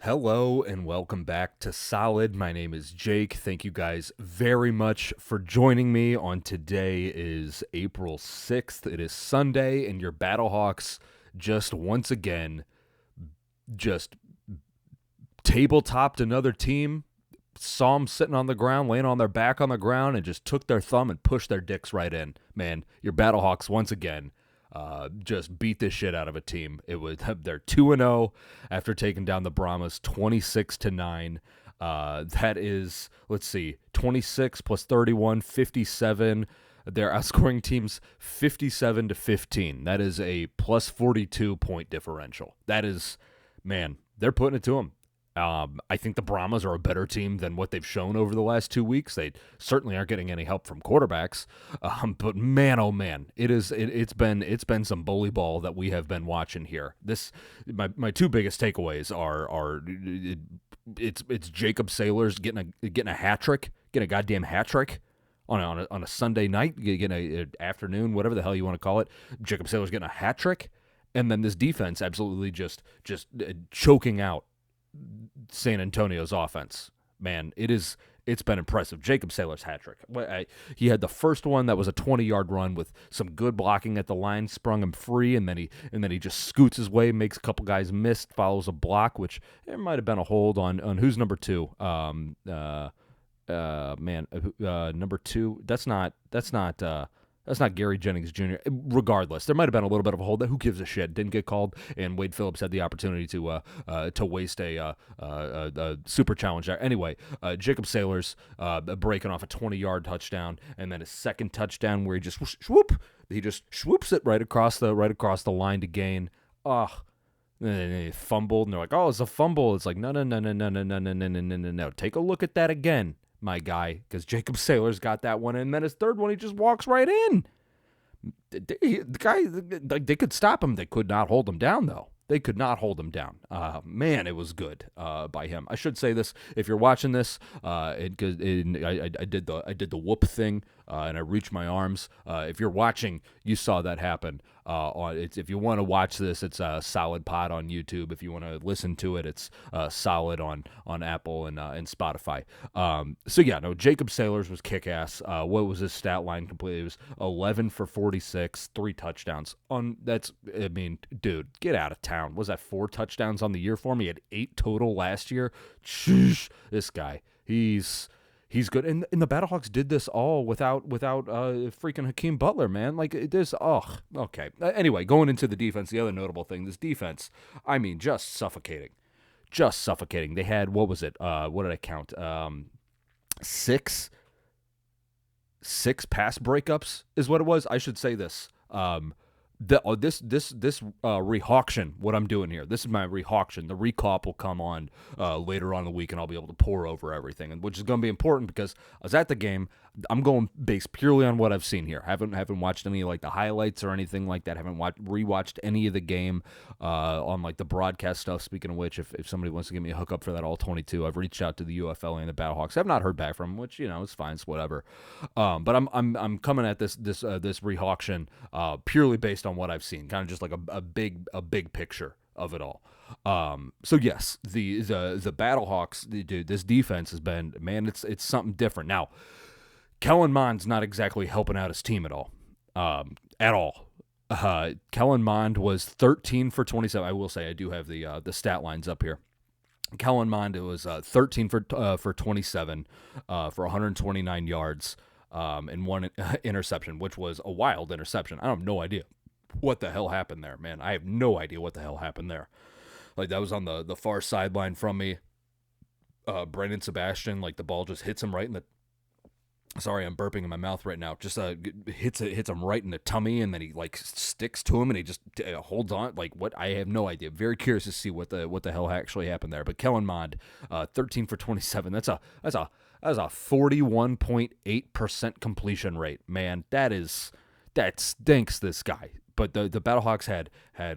Hello and welcome back to Solid. My name is Jake. Thank you guys very much for joining me on today is April 6th. It is Sunday and your Battlehawks just once again just tabletopped another team, saw them sitting on the ground, laying on their back on the ground, and just took their thumb and pushed their dicks right in. Man, your Battlehawks once again just beat the shit out of a team. They're 2-0 after taking down the Brahmas 26-9. That is, let's see, 26 plus 31, 57. They're outscoring teams 57-15. That is a plus 42 point differential. That is, man, they're putting it to them. I think the Brahmas are a better team than what they've shown over the last 2 weeks. They certainly aren't getting any help from quarterbacks. But man, oh man, it's been some bully ball that we have been watching here. My two biggest takeaways are it's Jacob Sailors getting a hat trick, getting a goddamn hat trick on a Sunday night, getting an afternoon, whatever the hell you want to call it. Jacob Sailors getting a hat trick, and then this defense absolutely just choking out San Antonio's offense. Man, it's been impressive. Jacob Sailor's hat trick. He had the first one that was a 20-yard run with some good blocking at the line, sprung him free, and then he just scoots his way, makes a couple guys miss, follows a block, which there might have been a hold on who's number two. Number two. That's not Gary Jennings Jr. Regardless, there might have been a little bit of a hold. Who gives a shit? Didn't get called, and Wade Phillips had the opportunity to waste a super challenge there. Anyway, Jacob Sailors breaking off a 20-yard touchdown, and then a second touchdown where he just swoops it right across the line to gain. And he fumbled, and they're like, "Oh, it's a fumble." It's like, no. Take a look at that again, my guy, because Jacob Sailors got that one, and then his third one, he just walks right in. The guy, they could stop him. They could not hold him down, though. They could not hold him down. Man, it was good by him. I should say this: if you're watching this, I did the whoop thing, and I reached my arms. If you're watching, you saw that happen. If you want to watch this, it's a Solid Pod on YouTube. If you want to listen to it, it's Solid on Apple and Spotify. Jacob Sailors was kick ass. What was his stat line completely? It was 11 for 46, 3 touchdowns. Dude, get out of town. Was that 4 touchdowns on the year for me? He had 8 total last year. This guy, he's good. And the Battlehawks did this all without freaking Hakeem Butler, man. Like, this, okay. Anyway, going into the defense, the other notable thing, this defense, just suffocating. Just suffocating. They had, what was it? What did I count? 6 pass breakups is what it was. I should say this. This ReHawktion, what I'm doing here, this is my ReHawktion. The recop will come on later on in the week, and I'll be able to pour over everything, and which is going to be important because I was at the game. I'm going based purely on what I've seen here. Haven't watched any like the highlights or anything like that. Haven't rewatched any of the game on like the broadcast stuff. Speaking of which, if somebody wants to give me a hookup for that all 22, I've reached out to the UFL and the Battlehawks. I've not heard back from them, which it's fine, it's whatever. But I'm coming at this ReHawktion purely based on what I've seen, kind of just like a big picture of it all. So yes, the Battlehawks, dude, this defense has been, man, it's something different. Now, Kellen Mond's not exactly helping out his team at all. Kellen Mond was 13 for 27. I will say I do have the stat lines up here. Kellen Mond was 13 for 27 for 129 yards and 1 interception, which was a wild interception. I have no idea what the hell happened there, man. I have no idea what the hell happened there. Like, that was on the far sideline from me. Brendan Sebastian, like, the ball just hits him right in the... Sorry, I'm burping in my mouth right now. Just hits him right in the tummy, and then he like sticks to him, and he just holds on. Like, what? I have no idea. Very curious to see what the hell actually happened there. But Kellen Mond, 13 for 27. That's a 41.8% completion rate. Man, that stinks. This guy. But the Battlehawks had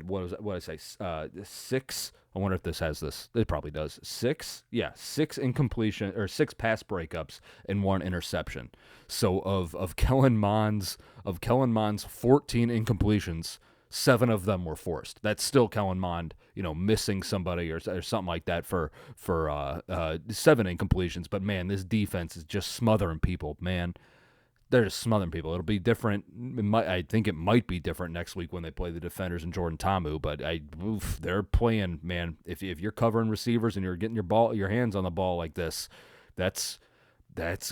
what did I say? 6. I wonder if this has this. It probably does. 6 incompletion or 6 pass breakups and 1 interception. So of Kellen Mond's 14 incompletions, 7 of them were forced. That's still Kellen Mond, missing somebody or something like that for 7 incompletions. But man, this defense is just smothering people. Man, they're just smothering people. It'll be different. I think it might be different next week when they play the Defenders and Jordan Ta'amu. But they're playing, man. If you're covering receivers and you're getting your hands on the ball like this, that's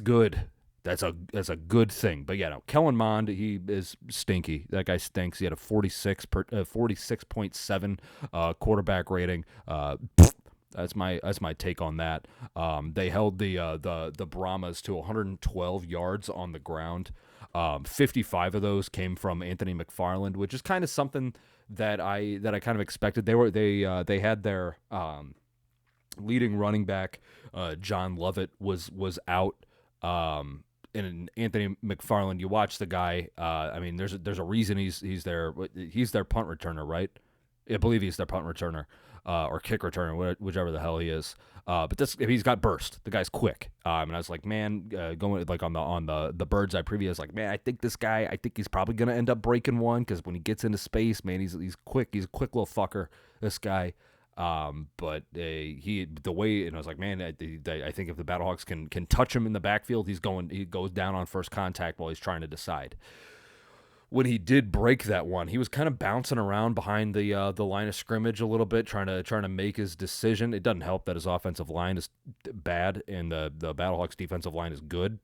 good. That's a good thing. But yeah, no, Kellen Mond, he is stinky. That guy stinks. He had a 46.7 quarterback rating. That's my take on that. They held the Brahmas to 112 yards on the ground. 55 of those came from Anthony McFarland, which is kind of something that I kind of expected. They had their leading running back John Lovett was out. And Anthony McFarland, you watch the guy. There's a reason he's their punt returner, right? I believe he's their punt returner or kick returner, whichever the hell he is. But he's got burst. The guy's quick. And I was like, man, going like on the bird's eye preview, I was like, man, I think he's probably gonna end up breaking one because when he gets into space, man, he's quick. He's a quick little fucker. This guy. But the way, and I was like, man, I think if the Battlehawks can touch him in the backfield, he goes down on first contact while he's trying to decide. When he did break that one, he was kind of bouncing around behind the line of scrimmage a little bit, trying to make his decision. It doesn't help that his offensive line is bad and the Battlehawks defensive line is good.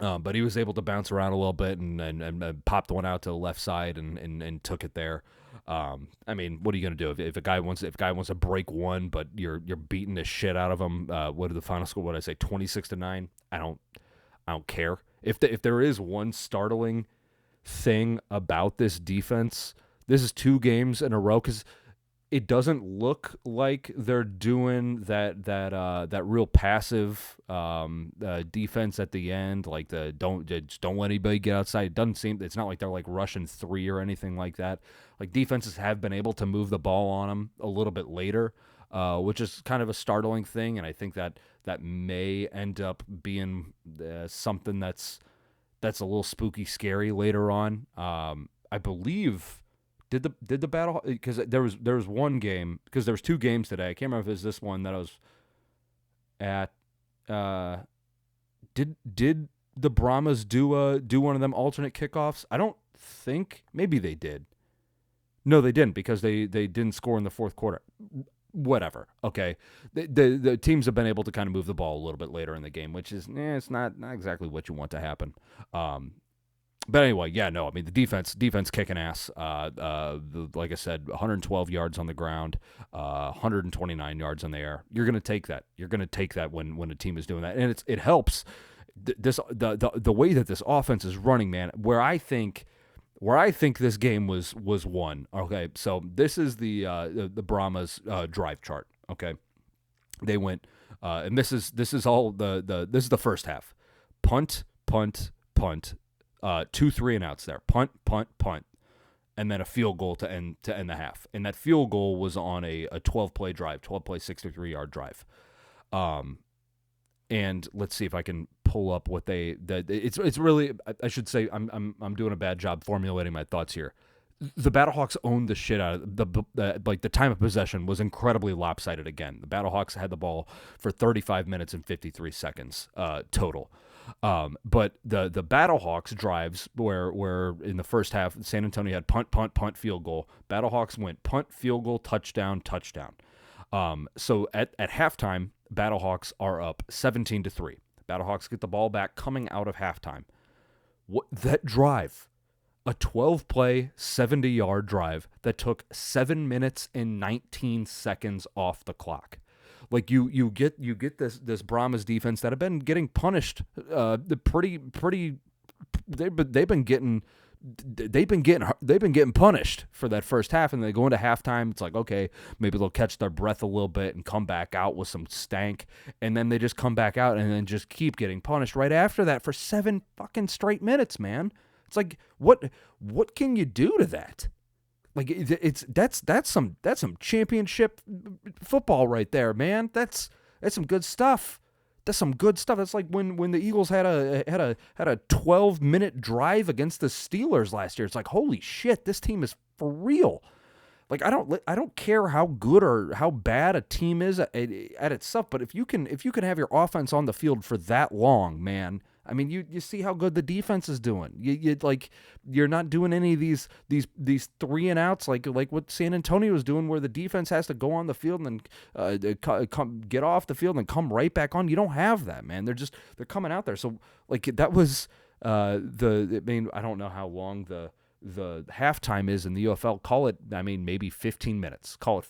But he was able to bounce around a little bit and popped one out to the left side and took it there. What are you gonna do if a guy wants to break one, but you're beating the shit out of him? What did the final score? What did I say? 26-9. I don't care if there is one startling thing about this defense. This is 2 games in a row because it doesn't look like they're doing that real passive defense at the end, like just don't let anybody get outside. It doesn't seem, it's not like they're like rushing 3 or anything like that. Like defenses have been able to move the ball on them a little bit later, which is kind of a startling thing, and I think that may end up being something that's a little spooky, scary later on. I believe. Did the battle, because there was one game, because there was 2 games today. I can't remember if it was this one that I was at. Did the Brahmas do one of them alternate kickoffs? I don't think. Maybe they did. No, they didn't, because they didn't score in the fourth quarter. Whatever. Okay, the teams have been able to kind of move the ball a little bit later in the game, which is it's not exactly what you want to happen. But anyway, yeah, no, I mean, the defense kicking ass. Like I said, 112 yards on the ground, 129 yards in the air. You're going to take that. You're going to take that when a team is doing that. And it helps the way that this offense is running, man, where I think this game was won. Okay, so this is the Brahmas drive chart, okay? They went and this is all this is the first half. Punt, punt, punt. 2 3 and outs there. Punt, punt, punt. And then a field goal to end the half. And that field goal was on a 12-play drive, 12-play 63-yard drive. And let's see if I can pull up what it's really, I should say, I'm doing a bad job formulating my thoughts here. The Battlehawks owned the shit out of the time of possession was incredibly lopsided again. The Battlehawks had the ball for 35 minutes and 53 seconds total. But the Battlehawks drives where in the first half, San Antonio had punt, punt, punt, field goal. Battlehawks went punt, field goal, touchdown, touchdown. So at halftime, Battlehawks are up 17-3. Battlehawks get the ball back coming out of halftime. That drive, a 12-play, 70-yard drive that took 7 minutes and 19 seconds off the clock. Like you get this Brahmas defense that have been getting punished pretty. They've been getting punished for that first half, and they go into halftime. It's like, okay, maybe they'll catch their breath a little bit and come back out with some stank, and then they just come back out and then just keep getting punished right after that for 7 fucking straight minutes, man. It's like, what can you do to that? Like that's some championship football right there, man. That's some good stuff. That's some good stuff. That's like when the Eagles had a 12-minute drive against the Steelers last year. It's like, holy shit, this team is for real. Like I don't care how good or how bad a team is at its stuff, but if you can have your offense on the field for that long, man, I mean, you see how good the defense is doing. You're not doing any of these 3 and outs like what San Antonio is doing, where the defense has to go on the field and then get off the field and come right back on. You don't have that, man. They're coming out there. So like that was I don't know how long the halftime is in the UFL. Call it, maybe 15 minutes. Call it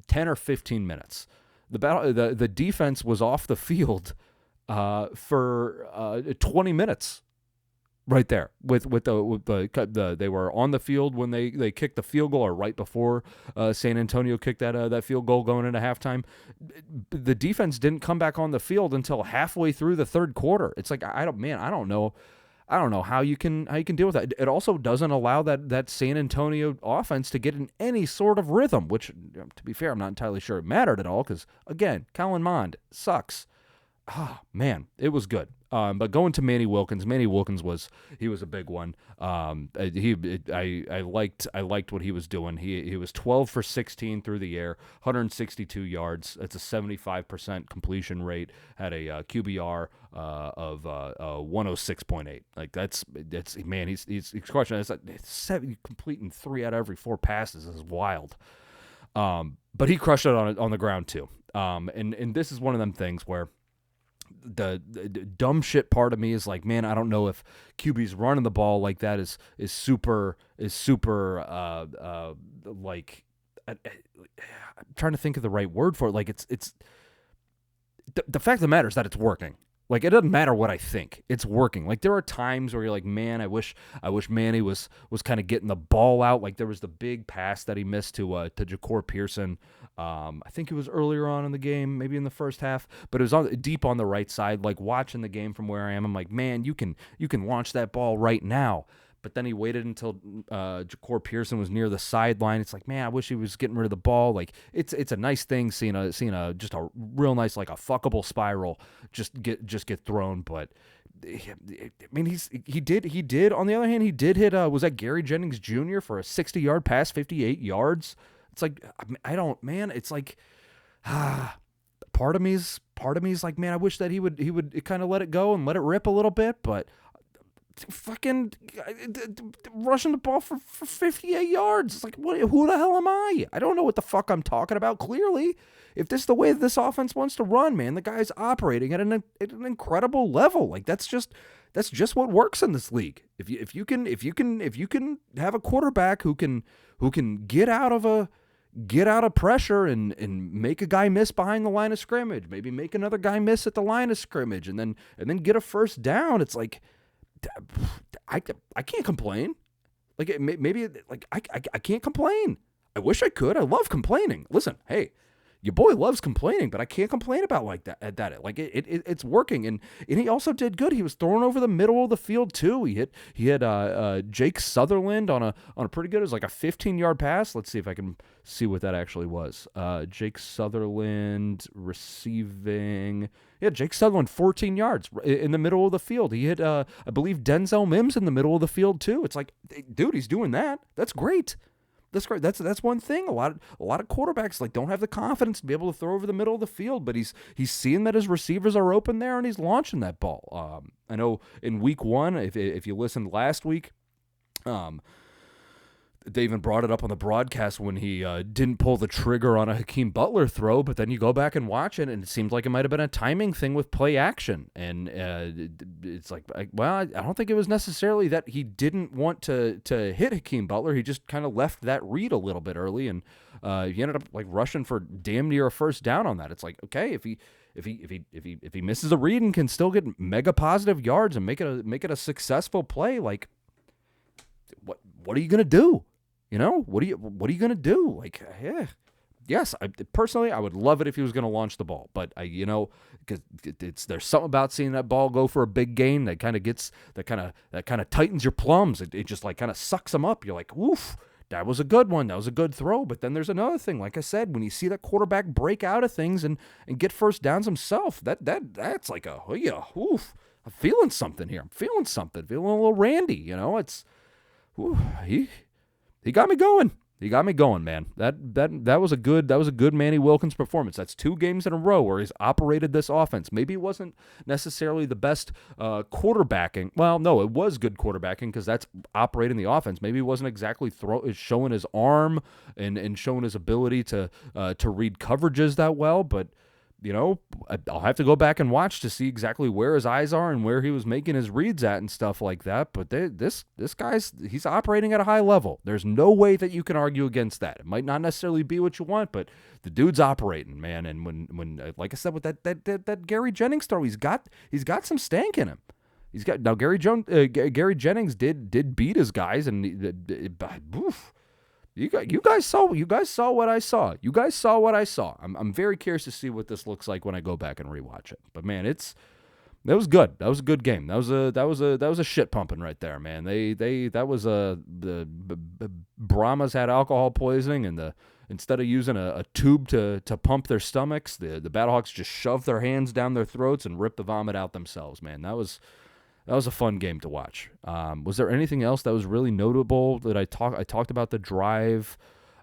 10 or 15 minutes. The defense was off the field for 20 minutes right there with the they were on the field when they kicked the field goal, or right before San Antonio kicked that field goal going into halftime. The defense didn't come back on the field until halfway through the third quarter. It's like, I don't know how you can deal with that. It also doesn't allow that San Antonio offense to get in any sort of rhythm, which, to be fair, I'm not entirely sure it mattered at all, because, again, Kellen Mond sucks. Oh, man, it was good. But going to Manny Wilkins was a big one. I liked what he was doing. He was 12 for 16 through the air, 162 yards. That's a 75% completion rate. Had a QBR of 106.8. Like that's man, he's crushing. It's completing 3 out of every 4 passes is wild. But he crushed it on the ground too. And this is one of them things where the dumb shit part of me is like, man, I don't know if QB's running the ball like that is super like, I'm trying to think of the right word for it. Like it's the fact of the matter is that it's working. Like, it doesn't matter what I think. It's working. Like, there are times where you're like, man, I wish Manny was kind of getting the ball out. Like, there was the big pass that he missed to Ja'Cour Pearson. I think it was earlier on in the game, maybe in the first half, but it was deep on the right side. Like, watching the game from where I am, I'm like, man, you can launch that ball right now. But then he waited until Ja'Cour Pearson was near the sideline. It's like, man, I wish he was getting rid of the ball. Like, it's a nice thing seeing just a real nice, like a fuckable spiral just get thrown. But I mean, he did. On the other hand, he did hit. Was that Gary Jennings Jr. for a 60-yard pass, 58 yards? It's like, I don't, man. It's like, part of me's like, man, I wish that he would kind of let it go and let it rip a little bit, but. Fucking rushing the ball for 58 yards. It's like, who the hell am I? I don't know what the fuck I'm talking about. Clearly, if this is the way that this offense wants to run, man, the guy's operating at an incredible level. Like, that's just what works in this league. If you can have a quarterback who can get out of pressure and make a guy miss behind the line of scrimmage, maybe make another guy miss at the line of scrimmage, and then get a first down. It's like, I can't complain. Like, maybe like I can't complain. I wish I could. I love complaining. Listen, hey, your boy loves complaining, but I can't complain about like that. Like it's working, and he also did good. He was throwing over the middle of the field too. He hit Jake Sutherland on a pretty good. It was like a 15-yard pass. Let's see if I can see what that actually was. Jake Sutherland receiving. Yeah, Jake Sutherland 14 yards in the middle of the field. He hit I believe Denzel Mims in the middle of the field too. It's like, dude, he's doing that. That's great. That's great. That's one thing. A lot of quarterbacks like don't have the confidence to be able to throw over the middle of the field, but he's seeing that his receivers are open there and he's launching that ball. I know in week 1, if you listened last week, they even brought it up on the broadcast when he didn't pull the trigger on a Hakeem Butler throw, but then you go back and watch it, and it seems like it might have been a timing thing with play action. And it's like, well, I don't think it was necessarily that he didn't want to hit Hakeem Butler. He just kind of left that read a little bit early, and he ended up like rushing for damn near a first down on that. It's like, okay, if he misses a read and can still get mega positive yards and make it a successful play, like what are you gonna do? You know, what are you going to do? Like, yeah, yes, personally, I would love it if he was going to launch the ball, but because there's something about seeing that ball go for a big gain that kind of tightens your plums. It just like kind of sucks them up. You're like, woof, that was a good one. That was a good throw. But then there's another thing. Like I said, when you see that quarterback break out of things and get first downs himself, that's like a, yeah, oof, I'm feeling something here. I'm feeling something. Feeling a little Randy, it's, ooh, he got me going. He got me going, man. That was a good Manny Wilkins performance. That's 2 games in a row where he's operated this offense. Maybe it wasn't necessarily the best quarterbacking. Well, no, it was good quarterbacking because that's operating the offense. Maybe it wasn't exactly showing his arm and showing his ability to read coverages that well, but I'll have to go back and watch to see exactly where his eyes are and where he was making his reads at and stuff like that. But this he's operating at a high level. There's no way that you can argue against that. It might not necessarily be what you want, but the dude's operating, man. And when like I said with that Gary Jennings throw, he's got some stank in him. He's got now Gary Jennings did beat his guys and oof. You guys saw what I saw. You guys saw what I saw. I'm very curious to see what this looks like when I go back and rewatch it. But man, that was good. That was a good game. That was a shit pumping right there, man. The Brahmas had alcohol poisoning, and instead of using a tube to pump their stomachs, the Battlehawks just shoved their hands down their throats and ripped the vomit out themselves, man. That was a fun game to watch. Was there anything else that was really notable that I talked about the drive?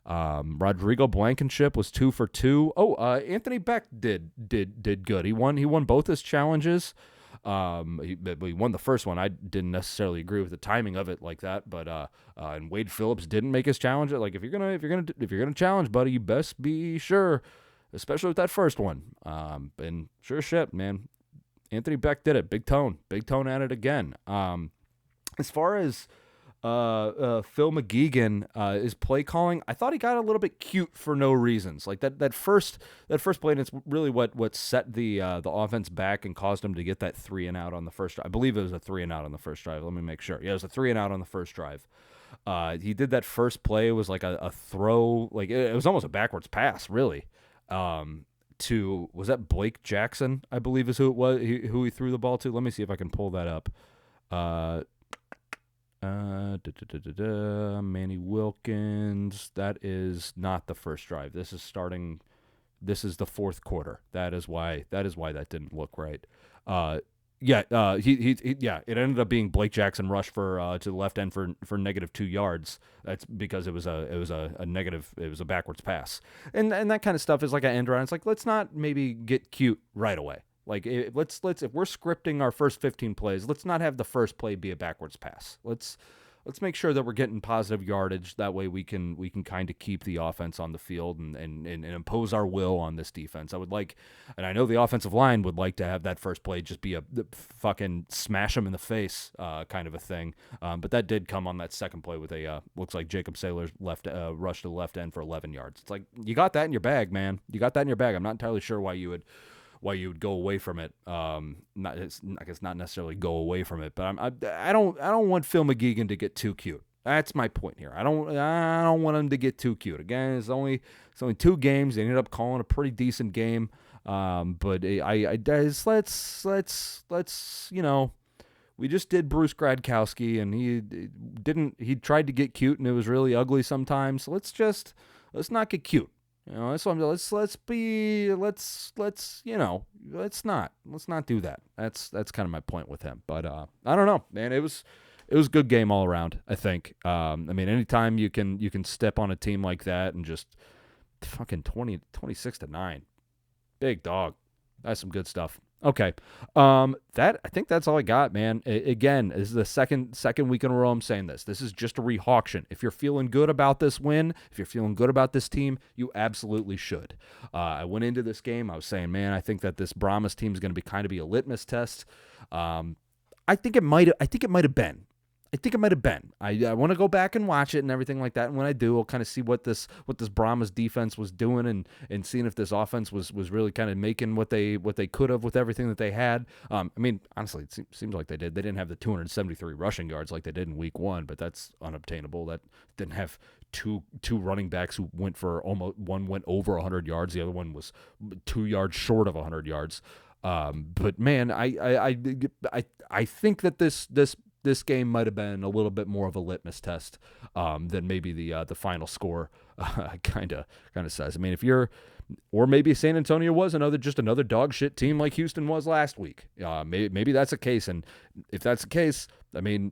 Rodrigo Blankenship was 2 for 2. Oh, Anthony Beck did good. He won both his challenges. He won the first one. I didn't necessarily agree with the timing of it like that, but and Wade Phillips didn't make his challenge. Like if you're gonna challenge, buddy, you best be sure, especially with that first one. And sure shit, man. Anthony Beck did it. Big tone at it again. As far as Phil McGeegan, his play calling, I thought he got a little bit cute for no reasons. Like that first play, and it's really what set the offense back and caused him to get that 3 and out on the first drive. I believe it was a 3 and out on the first drive. Let me make sure. Yeah, it was a 3 and out on the first drive. He did that first play. It was like a throw, like it was almost a backwards pass, really. Was that Blake Jackson, I believe is who it was, who he threw the ball to. Let me see if I can pull that up. Manny Wilkins. That is not the first drive. This is the fourth quarter. That is why that didn't look right. It ended up being Blake Jackson rush for to the left end for -2 yards. That's because it was a backwards pass, and that kind of stuff is like an end run. It's like, let's not maybe get cute right away. Like let's if we're scripting our first 15 plays, let's not have the first play be a backwards pass. Let's make sure that we're getting positive yardage. That way we can kind of keep the offense on the field and impose our will on this defense. I would like, and I know the offensive line would like to have that first play just be a fucking smash them in the face kind of a thing. But that did come on that second play with a looks like Jacob Saylor's left rush to the left end for 11 yards. It's like, you got that in your bag, man. You got that in your bag. I'm not entirely sure why you would go away from it. I guess not necessarily go away from it, but I don't want Phil McGeegan to get too cute. That's my point here. I don't want him to get too cute. Again, it's only 2 games. They ended up calling a pretty decent game. But let's we just did Bruce Gradkowski, and he tried to get cute, and it was really ugly sometimes. So let's not get cute. That's what let's not do that. That's kind of my point with him. But I don't know, man. It was a good game all around, I think. Anytime you can step on a team like that and just fucking 26-9, big dog. That's some good stuff. Okay. I think that's all I got, man. Again, this is the second week in a row I'm saying this. This is just a ReHawktion. If you're feeling good about this win, if you're feeling good about this team, you absolutely should. I went into this game, I was saying, man, I think that this Brahmas team is going to be a litmus test. I think it might have been. I want to go back and watch it and everything like that. And when I do, I'll kind of see what this Brahmas defense was doing and seeing if this offense was really kind of making what they could have with everything that they had. Honestly, it seems like they did. They didn't have the 273 rushing yards like they did in week 1, but that's unobtainable. That didn't have two running backs who went for one went over 100 yards. The other one was 2 yards short of 100 yards. But man, I think that this this game might have been a little bit more of a litmus test than maybe the final score kind of says. I mean, or maybe San Antonio was just another dog shit team like Houston was last week. Maybe that's the case, and if that's the case, I mean,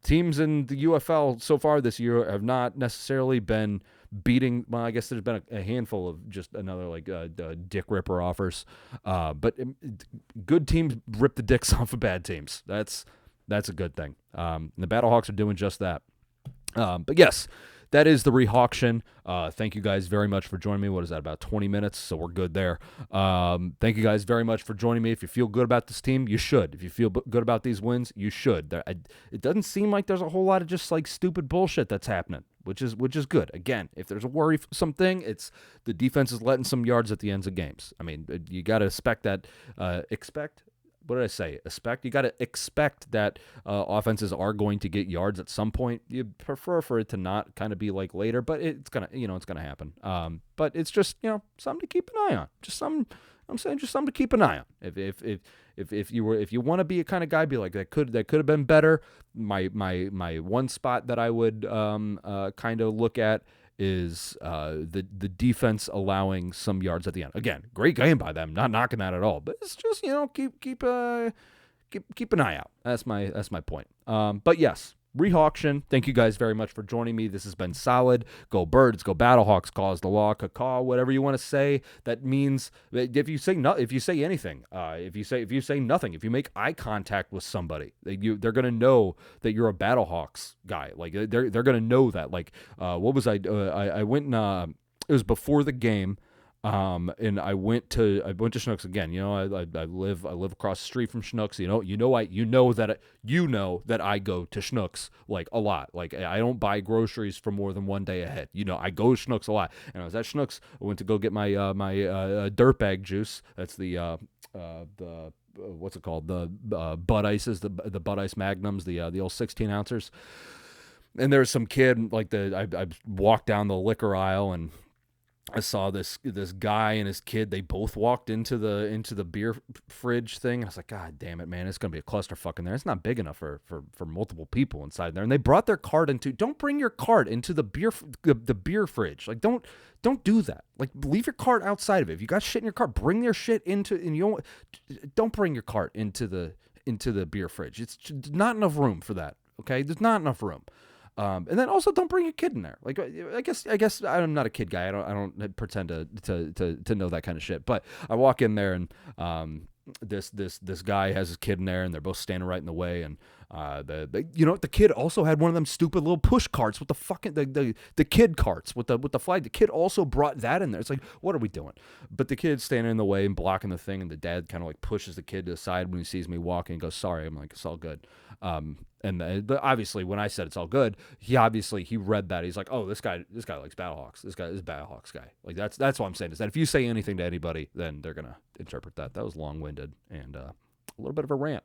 teams in the UFL so far this year have not necessarily been beating. Well, I guess there's been a handful of just another dick ripper offers, but good teams rip the dicks off of bad teams. That's a good thing. The Battlehawks are doing just that. But yes, that is the ReHawktion. Thank you guys very much for joining me. What is that, about 20 minutes? So we're good there. Thank you guys very much for joining me. If you feel good about this team, you should. If you feel good about these wins, you should. It doesn't seem like there's a whole lot of just like stupid bullshit that's happening, which is good. Again, if there's a worry for something, it's the defense is letting some yards at the ends of games. I mean, you got to expect that. What did I say? You got to expect that offenses are going to get yards at some point. You prefer for it to not kind of be like later, but it's gonna happen. But it's just something to keep an eye on. Just something to keep an eye on. If you want to be a kind of guy, be like that could have been better. My one spot that I would kind of look at is the defense allowing some yards at the end. Again, great game by them, not knocking that at all. But it's just keep an eye out. That's my point. But yes, ReHawktion. Thank you guys very much for joining me. This has been solid. Go Birds, go Battlehawks, cause the law, caw, whatever you want to say. That means if you say anything, if you say nothing, if you make eye contact with somebody, they're gonna know that you're a Battlehawks guy. Like they're gonna know that. Like what was I went and it was before the game. And I went to Schnucks again. I live across the street from Schnucks. You know that I go to Schnucks like a lot. Like I don't buy groceries for more than one day ahead. I go to Schnucks a lot. And I was at Schnucks. I went to go get my dirtbag juice. That's the what's it called? The Bud Ices, the Bud Ice Magnums, the old 16 ounces. And there's some kid I walked down the liquor aisle and I saw this guy and his kid. They both walked into the beer fridge thing. I was like, God damn it, man! It's gonna be a clusterfuck in there. It's not big enough for multiple people inside there. And they brought their cart into. Don't bring your cart into the beer fridge. Like don't do that. Like leave your cart outside of it. If you got shit in your cart, bring their shit into. And don't bring your cart into the beer fridge. It's not enough room for that. Okay, there's not enough room. And then also don't bring your kid in there. Like I guess I'm not a kid guy. I don't pretend to know that kind of shit. But I walk in there and this guy has his kid in there and they're both standing right in the way. And the kid also had one of them stupid little push carts with the fucking the kid carts with the flag. The kid also brought that in there. It's like, what are we doing? But the kid's standing in the way and blocking the thing. And the dad kind of like pushes the kid to the side when he sees me walking and goes, sorry. I'm like, it's all good. But obviously, when I said it's all good, he read that. He's like, oh, this guy likes Battlehawks. This guy is a Battlehawks guy. Like that's what I'm saying is that if you say anything to anybody, then they're gonna interpret that. That was long-winded and a little bit of a rant.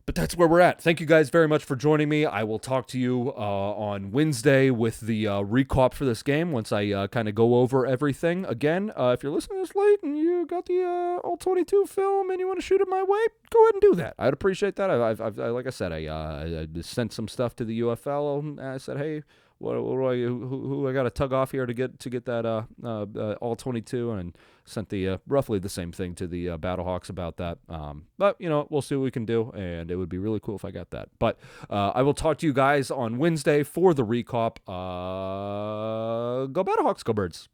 But that's where we're at. Thank you guys very much for joining me. I will talk to you on Wednesday with the recap for this game once I kind of go over everything. Again, if you're listening this late and you got the All-22 film and you want to shoot it my way, go ahead and do that. I'd appreciate that. Like I said, I sent some stuff to the UFL. And I said, hey, who I got to tug off here to get that All-22, and sent the roughly the same thing to the Battlehawks about that. But we'll see what we can do, and it would be really cool if I got that. But I will talk to you guys on Wednesday for the recap. Go Battlehawks, go Birds.